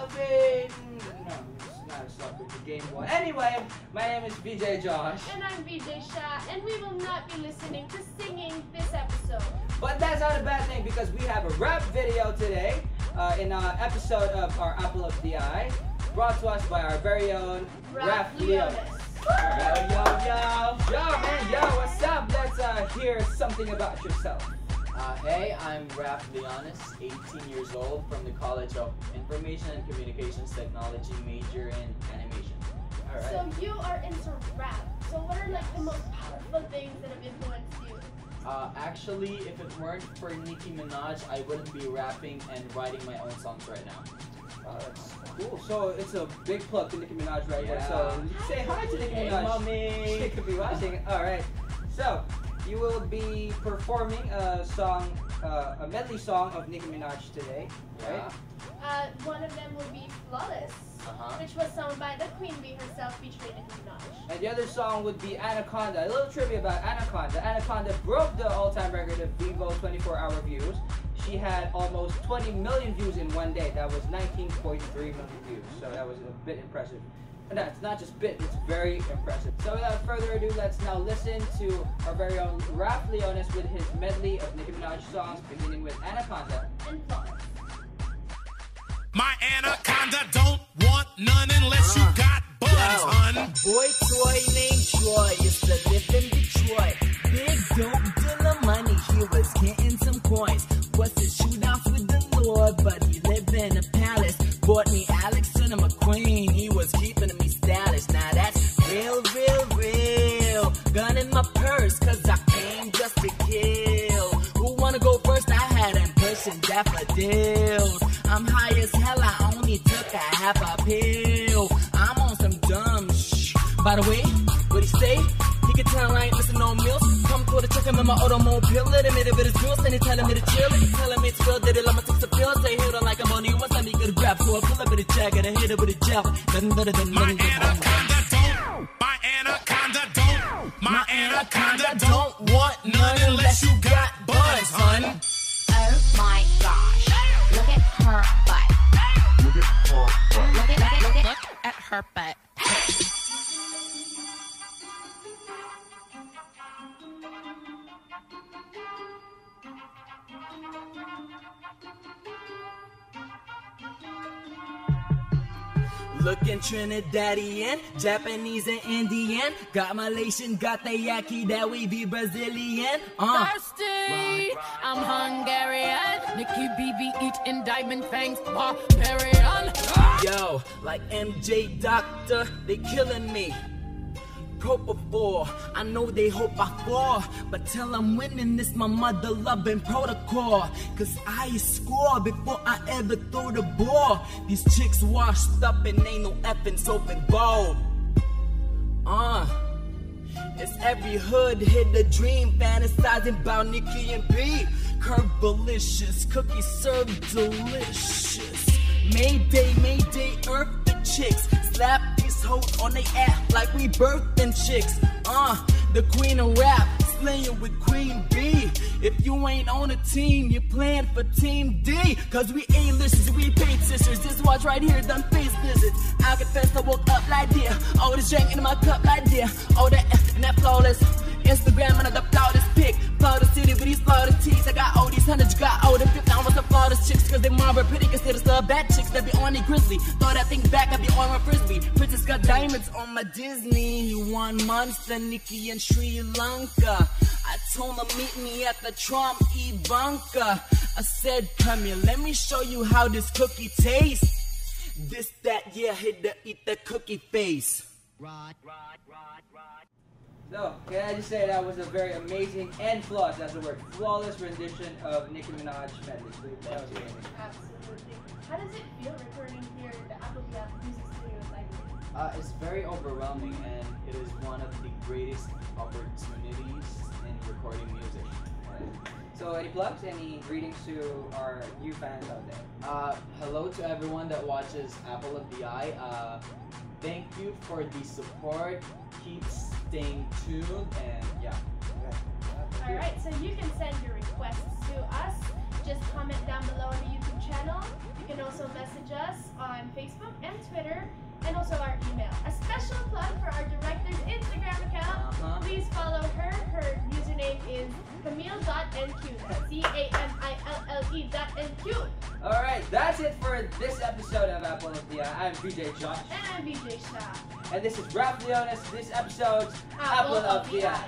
Melvin. No, it's not a sub, it's a Game Boy. Anyway, my name is VJ Josh. And I'm VJ Shah, and we will not be listening to singing this episode. But that's not a bad thing because we have a rap video today in an episode of our Apple of the Eye, brought to us by our very own Raph Leonis. Yo, man, yo, what's up? Let's hear something about yourself. Hey, I'm Raph Leonis, 18 years old, from the College of Information and Communications Technology, major in animation. All right. So you are into rap. So what are like the most powerful things that have influenced you? Actually, if it weren't for Nicki Minaj, I wouldn't be rapping and writing my own songs right now. That's cool. So it's a big plug to Nicki Minaj right here. Yeah. So say hi to Nicki Hey, Minaj. mommy. She could be watching. All right. So you will be performing a song, a medley song of Nicki Minaj today, right? One of them will be Flawless, which was sung by the Queen Bee herself featuring Nicki Minaj. And the other song would be Anaconda. A little trivia about Anaconda. Anaconda broke the all-time record of Vevo 24-hour views. She had almost 20 million views in one day. That was 19.3 million views. So that was a bit impressive. And that's not just bit, it's very impressive. So without further ado, let's now listen to our very own Raph Leonis with his medley of Nicki Minaj songs, beginning with Anaconda and Flawless. My anaconda don't want none unless you got buns, hun. Boy toy named Troy used to live in Detroit. Big dope dealer money, he was getting some coins. Was to shoot off with the Lord, but he lived in a palace. Bought me Alexander McQueen, he was keeping me stylish. Now that's real, real, real. Gun in my purse, cause I came just to kill. Who wanna go first? I had them pushing daffodils. I'm high as hell, I only took a half a pill. I'm on some dumb shh. By the way, what he say? He can tell I ain't missing no meals. Come through to check him in my automobile. Let him hit it with his grills, then he telling me to chill. He telling me it's real, did it, I'ma take some pills. Say hit on like I'm on you, what's time he could grab. So I pull up with a jacket and hit it with a gel. Nothing better than My nothing anaconda don't. My anaconda don't. My anaconda don't want none unless you got buns, hun. Oh my gosh. Look at her butt. Look at her butt. Looking Trinidadian, Japanese and Indian. Got Malaysian, got the Yaki, that we be Brazilian. Thirsty, I'm Hungarian. Nikki BB eating diamond fangs, barbarian. Yo, like MJ Doctor, they killing me. Propofol, I know they hope I fall, but till I'm winning this my mother loving protocol. Cause I score before I ever throw the ball. These chicks washed up and ain't no effing soap involved. It's every hood hit the dream, fantasizing about Nicki and B. Curvelicious, cookies served delicious. Mayday, Mayday, earth the chicks. Slap these hoes on they ass like we birthing chicks. The queen of rap, slaying with Queen B. If you ain't on a team, you playing for Team D. Cause we A-listers, we paid sisters. This watch right here done face visits. I confess I woke up like this. All this drink in my cup like this. All that F and that flawless. Instagram another flawless pic. Flawless city with these flawless tees. I got all these hundreds, got all the 50. I want some flawless chicks cause they marble pretty. Consider stuff bad chicks that be on the grizzly. Throw that thing back, I be on my frisbee. Princess got diamonds on my Disney. 1 monster, Nicki in Sri Lanka. I told her meet me at the Trump Ivanka. I said come here, let me show you how this cookie tastes. This, that, yeah, eat the cookie face. So, can I just say that was a very amazing and flawless, that's the word, flawless rendition of Nicki Minaj medley. That was amazing. Absolutely. How does it feel recording here at the Apple Music Studios like this? It's very overwhelming, and it is one of the greatest opportunities in recording music. So, any plugs, any greetings to our new fans out there? Hello to everyone that watches Apple of the Eye. Thank you for the support. Keep staying tuned, and yeah. Alright, so you can send your requests to us. Just comment down below on the YouTube channel. You can also message us on Facebook and Twitter, and also our email. A special plug for our director's Instagram account. Please follow her. Her username is Camille.NQ. That's CAMILLE.NQ. Alright, that's it for this episode of Apple of the Eye. I'm VJ Josh. And I'm VJ Shah. And this is Ralph Leonis. This episode's Apple of the Eye.